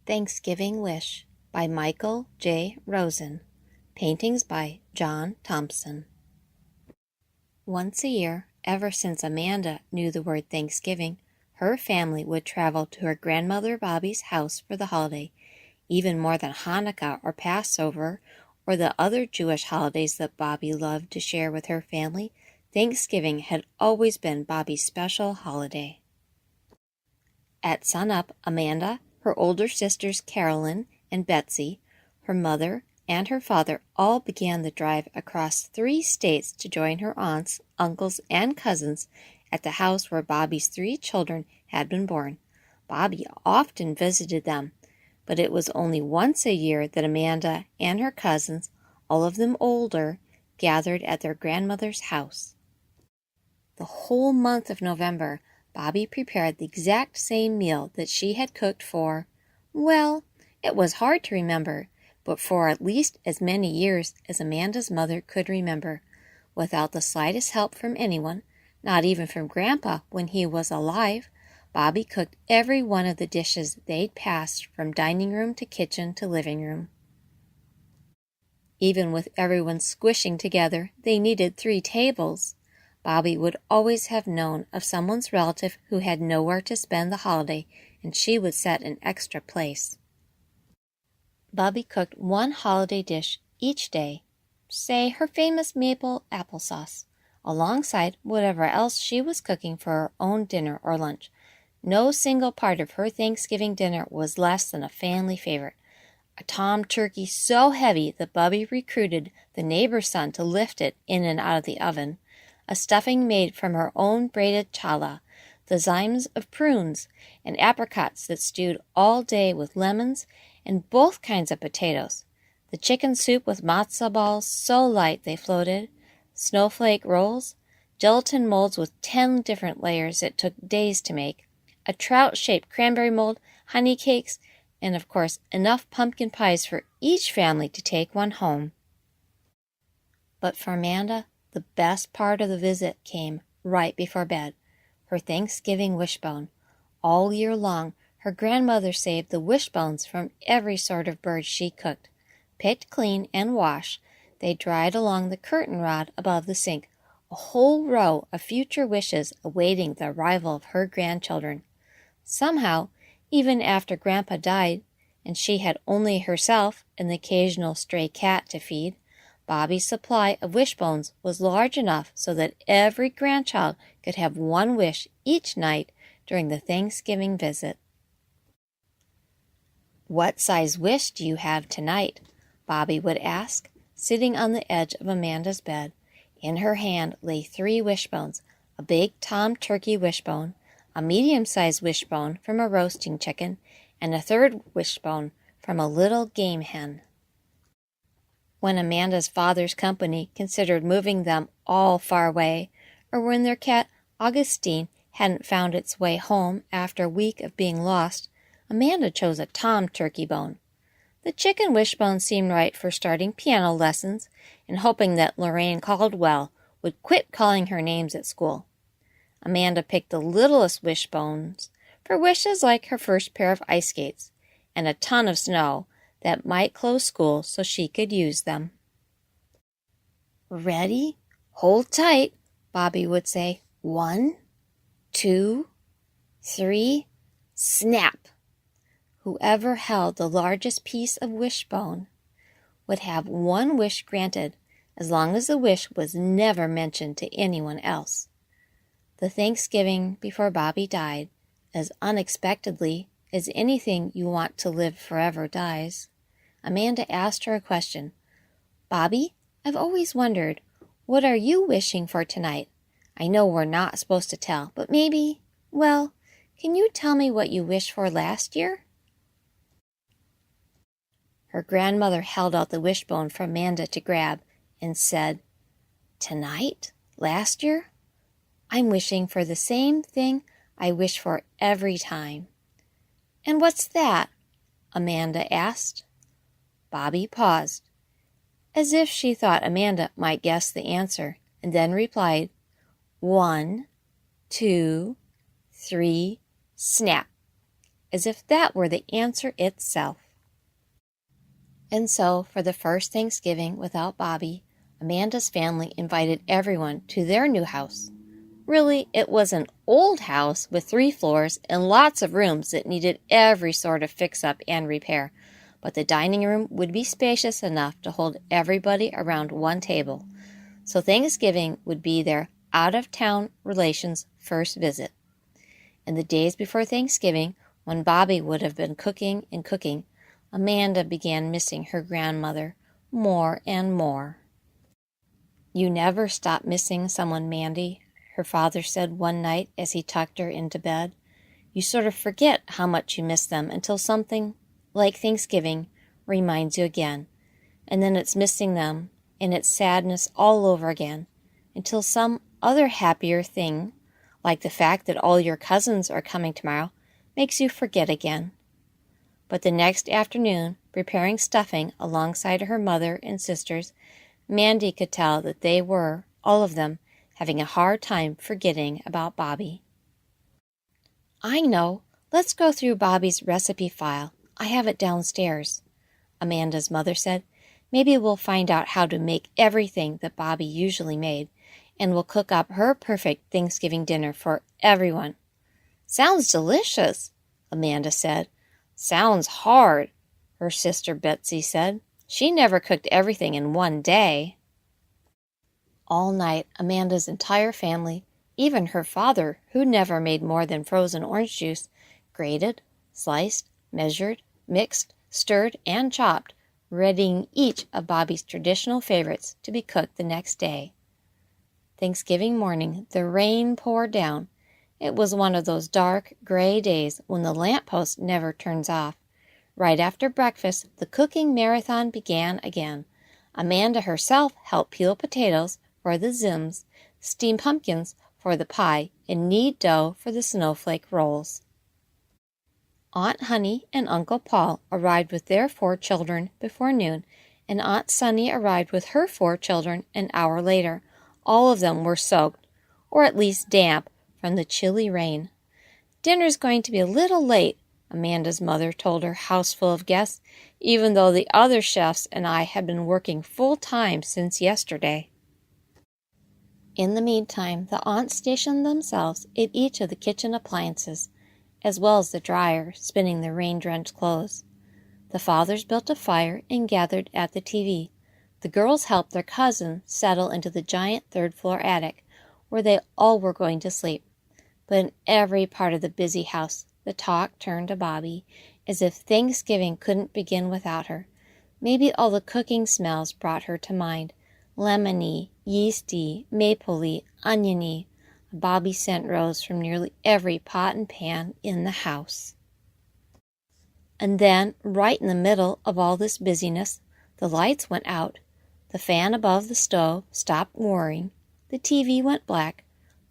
Thanksgiving Wish by Michael J. Rosen. Paintings by John Thompson. Once a year, ever since Amanda knew the word Thanksgiving, her family would travel to her grandmother Bobby's house for the holiday. Even more than Hanukkah or Passover or the other Jewish holidays that Bobby loved to share with her family, Thanksgiving had always been Bobby's special holiday. At sunup, Amanda, her older sisters Carolyn and Betsy, her mother, and her father all began the drive across 3 states to join her aunts, uncles, and cousins at the house where Bobby's 3 children had been born. Bobby often visited them, but it was only once a year that Amanda and her cousins, all of them older, gathered at their grandmother's house. The whole month of November, Bobby prepared the exact same meal that she had cooked for, well, it was hard to remember, but for at least as many years as Amanda's mother could remember, without the slightest help from anyone, not even from Grandpa when he was alive. Bobby cooked every one of the dishes they'd passed from dining room to kitchen to living room. Even with everyone squishing together, they needed 3 tables. Bobby would always have known of someone's relative who had nowhere to spend the holiday, and she would set an extra place. Bobby cooked 1 holiday dish each day, say her famous maple applesauce, alongside whatever else she was cooking for her own dinner or lunch. No single part of her Thanksgiving dinner was less than a family favorite. A tom turkey so heavy that Bobby recruited the neighbor's son to lift it in and out of the oven, a stuffing made from her own braided challah, the zymes of prunes, and apricots that stewed all day with lemons, and both kinds of potatoes, the chicken soup with matzo balls so light they floated, snowflake rolls, gelatin molds with 10 different layers it took days to make, a trout-shaped cranberry mold, honey cakes, and of course enough pumpkin pies for each family to take one home. But for Amanda, the best part of the visit came right before bed, her Thanksgiving wishbone. All year long, her grandmother saved the wishbones from every sort of bird she cooked. Picked clean and washed, they dried along the curtain rod above the sink, a whole row of future wishes awaiting the arrival of her grandchildren. Somehow, even after Grandpa died, and she had only herself and the occasional stray cat to feed, Bobby's supply of wishbones was large enough so that every grandchild could have 1 wish each night during the Thanksgiving visit. "What size wish do you have tonight?" Bobby would ask, sitting on the edge of Amanda's bed. In her hand lay 3 wishbones, a big tom turkey wishbone, a medium-sized wishbone from a roasting chicken, and a 3rd wishbone from a little game hen. When Amanda's father's company considered moving them all far away, or when their cat Augustine hadn't found its way home after a week of being lost, Amanda chose a tom turkey bone. The chicken wishbone seemed right for starting piano lessons and hoping that Lorraine Caldwell would quit calling her names at school. Amanda picked the littlest wishbones for wishes like her first pair of ice skates and a ton of snow that might close school so she could use them. "Ready? Hold tight," Bobby would say. 1, 2, 3, snap. Whoever held the largest piece of wishbone would have 1 wish granted, as long as the wish was never mentioned to anyone else. The Thanksgiving before Bobby died, as unexpectedly as anything you want to live forever dies, Amanda asked her a question. "Bobby, I've always wondered, what are you wishing for tonight? I know we're not supposed to tell, but maybe, well, can you tell me what you wished for last year?" Her grandmother held out the wishbone for Amanda to grab and said, "Tonight? Last year? I'm wishing for the same thing I wish for every time." "And what's that?" Amanda asked. Bobby paused, as if she thought Amanda might guess the answer, and then replied, 1, 2, 3, snap. as if that were the answer itself. And so, for the first Thanksgiving without Bobby, Amanda's family invited everyone to their new house. Really, it was an old house with 3 floors and lots of rooms that needed every sort of fix-up and repair, but the dining room would be spacious enough to hold everybody around one table. So Thanksgiving would be their out-of-town relations' first visit. In the days before Thanksgiving, when Bobby would have been cooking and cooking, Amanda began missing her grandmother more and more. "You never stop missing someone, Mandy," her father said one night as he tucked her into bed. "You sort of forget how much you miss them until something, like Thanksgiving, reminds you again. And then it's missing them, and it's sadness all over again, until some other happier thing, like the fact that all your cousins are coming tomorrow, makes you forget again." But the next afternoon, preparing stuffing alongside her mother and sisters, Mandy could tell that they were, all of them, having a hard time forgetting about Bobby. "I know. Let's go through Bobby's recipe file. I have it downstairs," Amanda's mother said. "Maybe we'll find out how to make everything that Bobby usually made, and we'll cook up her perfect Thanksgiving dinner for everyone." "Sounds delicious," Amanda said. "Sounds hard," her sister Betsy said. "She never cooked everything in one day." All night, Amanda's entire family, even her father, who never made more than frozen orange juice, grated, sliced, measured, mixed, stirred, and chopped, readying each of Bobby's traditional favorites to be cooked the next day. Thanksgiving morning, the rain poured down. It was one of those dark, gray days when the lamppost never turns off. Right after breakfast, the cooking marathon began again. Amanda herself helped peel potatoes for the zims, steam pumpkins for the pie, and knead dough for the snowflake rolls. Aunt Honey and Uncle Paul arrived with their 4 children before noon, and Aunt Sunny arrived with her 4 children an hour later. All of them were soaked, or at least damp, from the chilly rain. "Dinner's going to be a little late," Amanda's mother told her house full of guests, "even though the other chefs and I have been working full time since yesterday." In the meantime, the aunts stationed themselves at each of the kitchen appliances, as well as the dryer, spinning the rain-drenched clothes. The fathers built a fire and gathered at the TV. The girls helped their cousin settle into the giant third-floor attic, where they all were going to sleep. But in every part of the busy house, the talk turned to Bobby, as if Thanksgiving couldn't begin without her. Maybe all the cooking smells brought her to mind. Lemony, yeasty, mapley, oniony. A Bobby scent rose from nearly every pot and pan in the house. And then, right in the middle of all this busyness, the lights went out. The fan above the stove stopped whirring. The TV went black.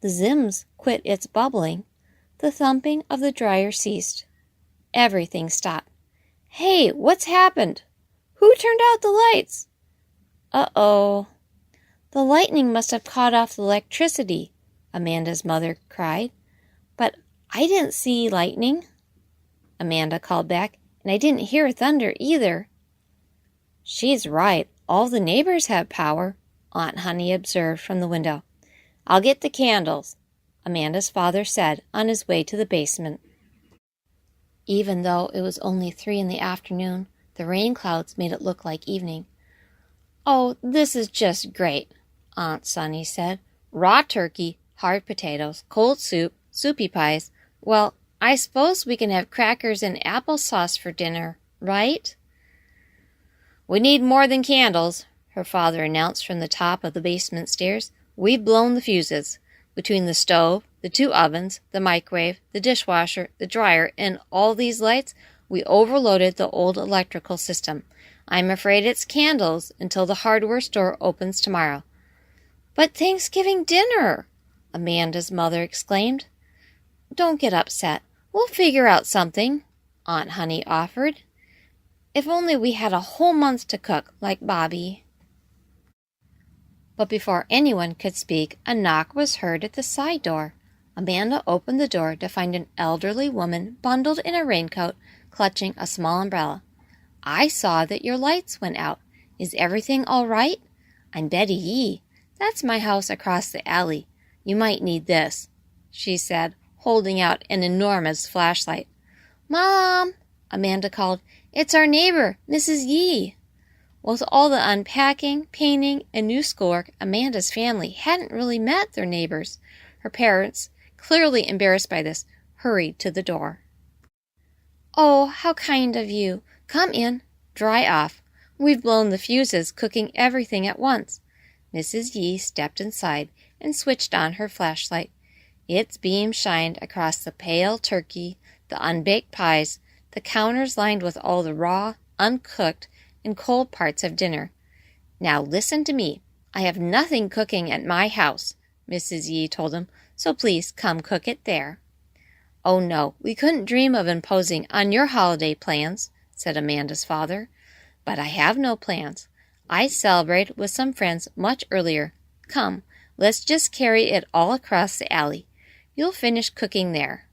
The zims quit its bubbling. The thumping of the dryer ceased. Everything stopped. "Hey, what's happened? Who turned out the lights?" "Uh-oh. The lightning must have caught off the electricity," Amanda's mother cried. "But I didn't see lightning," Amanda called back, "and I didn't hear thunder either." "She's right. All the neighbors have power," Aunt Honey observed from the window. "I'll get the candles," Amanda's father said on his way to the basement. Even though it was only 3 in the afternoon, the rain clouds made it look like evening. "Oh, this is just great," Aunt Sunny said. "Raw turkey, hard potatoes, cold soup, soupy pies. Well, I suppose we can have crackers and applesauce for dinner, right?" "We need more than candles," her father announced from the top of the basement stairs. "We've blown the fuses. Between the stove, the 2 ovens, the microwave, the dishwasher, the dryer, and all these lights, we overloaded the old electrical system. I'm afraid it's candles until the hardware store opens tomorrow." "But Thanksgiving dinner!" Amanda's mother exclaimed. "Don't get upset. We'll figure out something," Aunt Honey offered. "If only we had a whole month to cook, like Bobby." But before anyone could speak, a knock was heard at the side door. Amanda opened the door to find an elderly woman bundled in a raincoat, clutching a small umbrella. "I saw that your lights went out. Is everything all right? I'm Betty Yee. That's my house across the alley. You might need this," she said, holding out an enormous flashlight. "Mom," Amanda called, "it's our neighbor, Mrs. Yee." With all the unpacking, painting, and new schoolwork, Amanda's family hadn't really met their neighbors. Her parents, clearly embarrassed by this, hurried to the door. "Oh, how kind of you. Come in. Dry off. We've blown the fuses, cooking everything at once." Mrs. Yee stepped inside and switched on her flashlight. Its beam shined across the pale turkey, the unbaked pies, the counters lined with all the raw, uncooked, and cold parts of dinner. "Now listen to me. I have nothing cooking at my house," Mrs. Yee told him, "so please come cook it there." "Oh, no, we couldn't dream of imposing on your holiday plans," said Amanda's father. "But I have no plans. I celebrated with some friends much earlier. Come, let's just carry it all across the alley. You'll finish cooking there."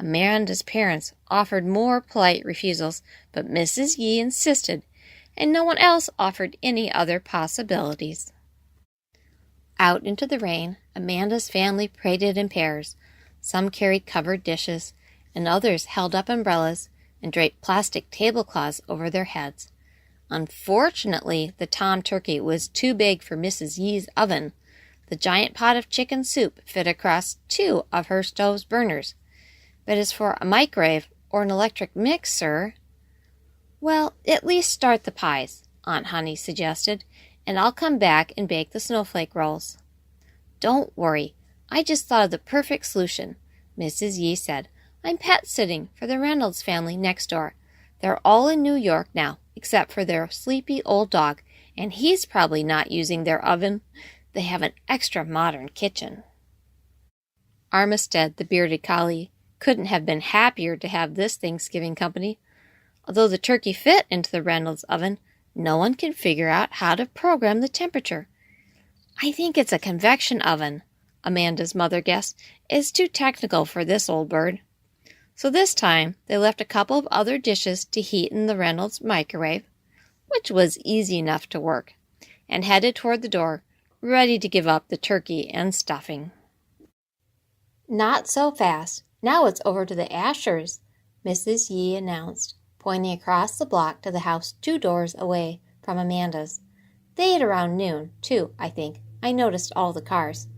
Amanda's parents offered more polite refusals, but Mrs. Yee insisted, and no one else offered any other possibilities. Out into the rain, Amanda's family paraded in pairs. Some carried covered dishes, and others held up umbrellas and draped plastic tablecloths over their heads. Unfortunately, the tom turkey was too big for Mrs. Yee's oven. The giant pot of chicken soup fit across 2 of her stove's burners. "But as for a microwave or an electric mixer—" "Well, at least start the pies," Aunt Honey suggested, "and I'll come back and bake the snowflake rolls." "Don't worry. I just thought of the perfect solution," Mrs. Yee said. "I'm pet-sitting for the Reynolds family next door. They're all in New York now, except for their sleepy old dog, and he's probably not using their oven. They have an extra modern kitchen." Armistead, the bearded collie, couldn't have been happier to have this Thanksgiving company. Although the turkey fit into the Reynolds oven, no one can figure out how to program the temperature. "I think it's a convection oven," Amanda's mother guessed. "It's too technical for this old bird." So this time, they left a couple of other dishes to heat in the Reynolds microwave, which was easy enough to work, and headed toward the door, ready to give up the turkey and stuffing. "Not so fast. Now it's over to the Ashers," Mrs. Yee announced, pointing across the block to the house 2 doors away from Amanda's. "They ate around noon, too, I think. I noticed all the cars."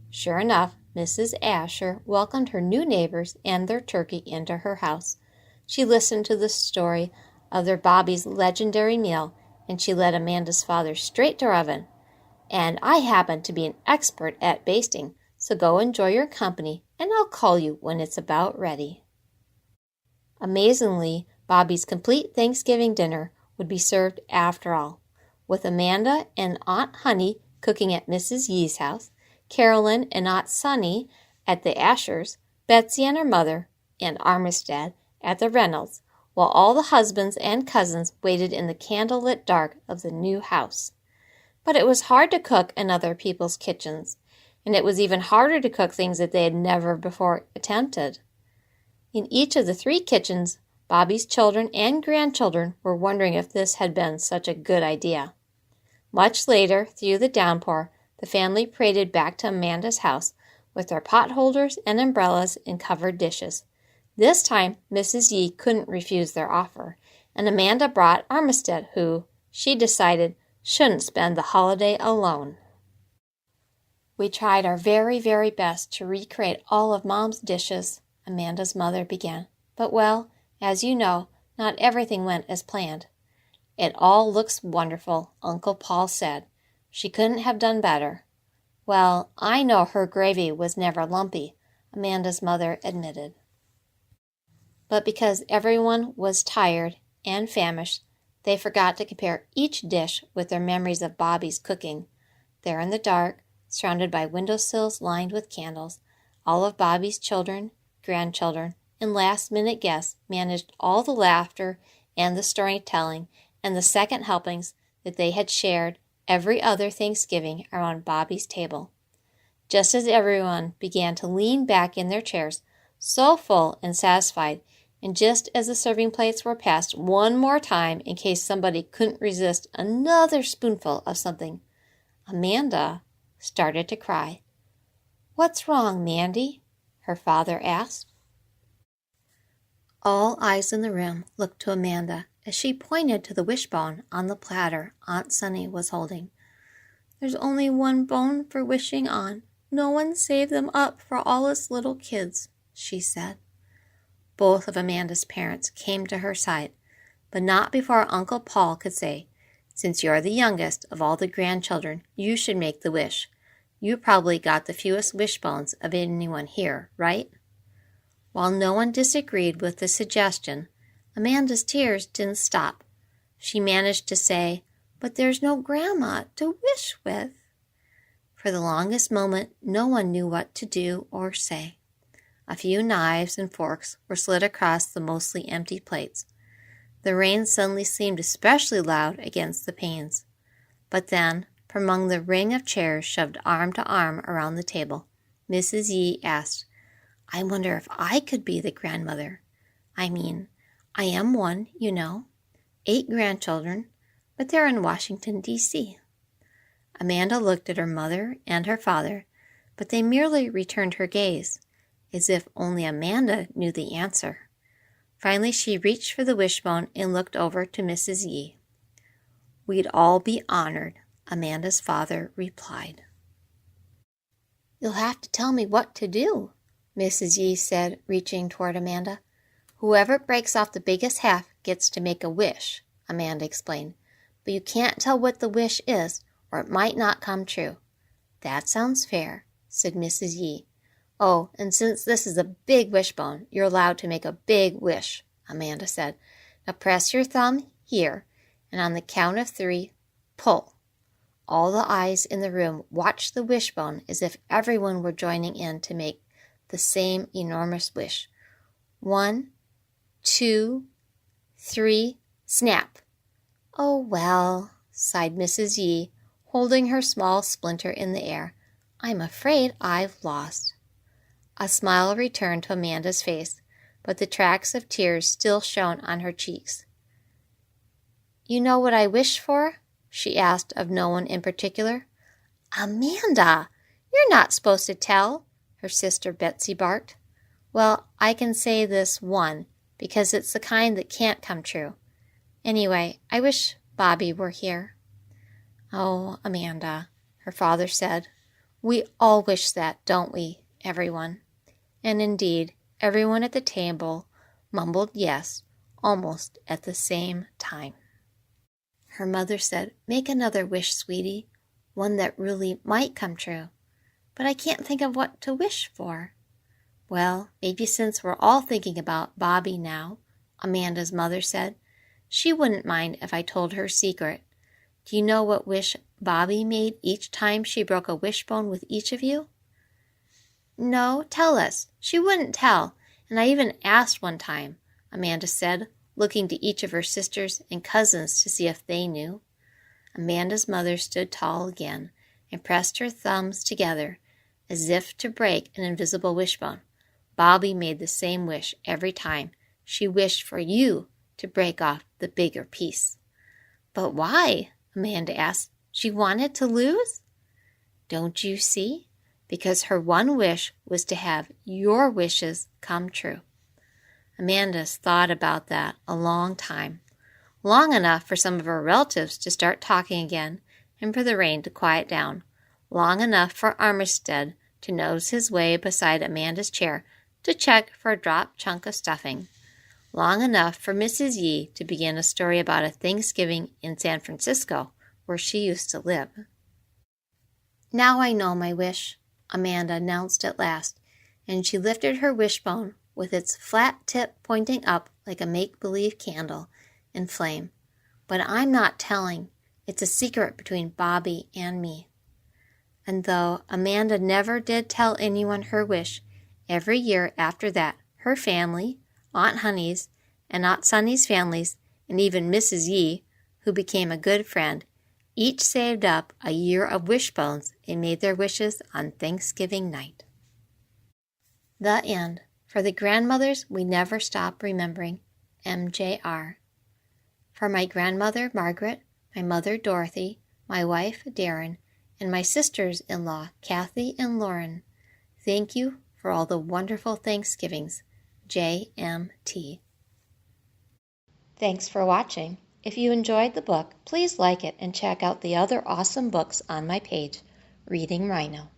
Sure enough, Mrs. Asher welcomed her new neighbors and their turkey into her house. She listened to the story of their Bobby's legendary meal, and she led Amanda's father straight to her oven. "And I happen to be an expert at basting, so go enjoy your company, and I'll call you when it's about ready." Amazingly, Bobby's complete Thanksgiving dinner would be served after all, with Amanda and Aunt Honey cooking at Mrs. Yee's house, Carolyn and Aunt Sunny at the Ashers, Betsy and her mother, and Armistead at the Reynolds, while all the husbands and cousins waited in the candlelit dark of the new house. But it was hard to cook in other people's kitchens, and it was even harder to cook things that they had never before attempted. In each of the 3 kitchens, Bobby's children and grandchildren were wondering if this had been such a good idea. Much later, through the downpour, the family paraded back to Amanda's house with their potholders and umbrellas and covered dishes. This time, Mrs. Yee couldn't refuse their offer, and Amanda brought Armistead, who, she decided, shouldn't spend the holiday alone. "We tried our very, very best to recreate all of Mom's dishes," Amanda's mother began. "But, well, as you know, not everything went as planned." "It all looks wonderful," Uncle Paul said. "She couldn't have done better." "Well, I know her gravy was never lumpy," Amanda's mother admitted. But because everyone was tired and famished, they forgot to compare each dish with their memories of Bobby's cooking. There in the dark, surrounded by windowsills lined with candles, all of Bobby's children, grandchildren, and last-minute guests managed all the laughter and the storytelling and the second helpings that they had shared every other Thanksgiving around Bobby's table. just as everyone began to lean back in their chairs, so full and satisfied, and just as the serving plates were passed one more time in case somebody couldn't resist another spoonful of something, Amanda started to cry. "What's wrong, Mandy?" her father asked. All eyes in the room looked to Amanda as she pointed to the wishbone on the platter Aunt Sunny was holding. "There's only one bone for wishing on. No one saved them up for all us little kids," she said. Both of Amanda's parents came to her side, but not before Uncle Paul could say, "Since you're the youngest of all the grandchildren, you should make the wish. You probably got the fewest wishbones of anyone here, right?" While no one disagreed with the suggestion, Amanda's tears didn't stop. She managed to say, "But there's no Grandma to wish with." For the longest moment, no one knew what to do or say. A few knives and forks were slid across the mostly empty plates. The rain suddenly seemed especially loud against the panes. But then, from among the ring of chairs shoved arm to arm around the table, Mrs. Yee asked, "I wonder if I could be the grandmother. I mean, I am one, you know. 8 grandchildren, but they're in Washington, D.C. Amanda looked at her mother and her father, but they merely returned her gaze, as if only Amanda knew the answer. Finally, she reached for the wishbone and looked over to Mrs. Yee. "We'd all be honored," Amanda's father replied. "You'll have to tell me what to do," Mrs. Yee said, reaching toward Amanda. "Whoever breaks off the biggest half gets to make a wish," Amanda explained. "But you can't tell what the wish is, or it might not come true." "That sounds fair," said Mrs. Yee. "Oh, and since this is a big wishbone, you're allowed to make a big wish," Amanda said. "Now press your thumb here, and on the count of 3, pull." All the eyes in the room watched the wishbone as if everyone were joining in to make the same enormous wish. 1, 2, 3, snap. "Oh, well," sighed Mrs. Yee, holding her small splinter in the air. "I'm afraid I've lost." A smile returned to Amanda's face, but the tracks of tears still shone on her cheeks. "You know what I wished for?" she asked of no one in particular. "Amanda, you're not supposed to tell," her sister Betsy barked. "Well, I can say this one, because it's the kind that can't come true. Anyway, I wish Bobby were here." "Oh, Amanda," her father said, "we all wish that, don't we, everyone?" And indeed, everyone at the table mumbled yes, almost at the same time. Her mother said, "Make another wish, sweetie, one that really might come true. But I can't think of what to wish for." "Well, maybe since we're all thinking about Bobby now," Amanda's mother said, "she wouldn't mind if I told her secret. Do you know what wish Bobby made each time she broke a wishbone with each of you?" "No, tell us." "She wouldn't tell, and I even asked one time," Amanda said, looking to each of her sisters and cousins to see if they knew. Amanda's mother stood tall again and pressed her thumbs together as if to break an invisible wishbone. Bobby made the same wish every time. She wished for you to break off the bigger piece. "But why?" Amanda asked. "She wanted to lose?" "Don't you see? Because her one wish was to have your wishes come true." Amanda's thought about that a long time, long enough for some of her relatives to start talking again and for the rain to quiet down, long enough for Armistead to nose his way beside Amanda's chair to check for a dropped chunk of stuffing, long enough for Mrs. Yee to begin a story about a Thanksgiving in San Francisco, where she used to live. "Now I know my wish," Amanda announced at last, and she lifted her wishbone with its flat tip pointing up like a make-believe candle in flame. "But I'm not telling. It's a secret between Bobby and me." And though Amanda never did tell anyone her wish, every year after that, her family, Aunt Honey's, and Aunt Sunny's families, and even Mrs. Yee, who became a good friend, Each saved up a year of wishbones and made their wishes on Thanksgiving night. The end. For the grandmothers we never stop remembering, MJR. For my grandmother Margaret, my mother Dorothy, my wife Darren, and my sisters-in-law Kathy and Lauren, thank you for all the wonderful Thanksgivings. JMT. Thanks for watching. If you enjoyed the book, please like it and check out the other awesome books on my page, Reading Rhino.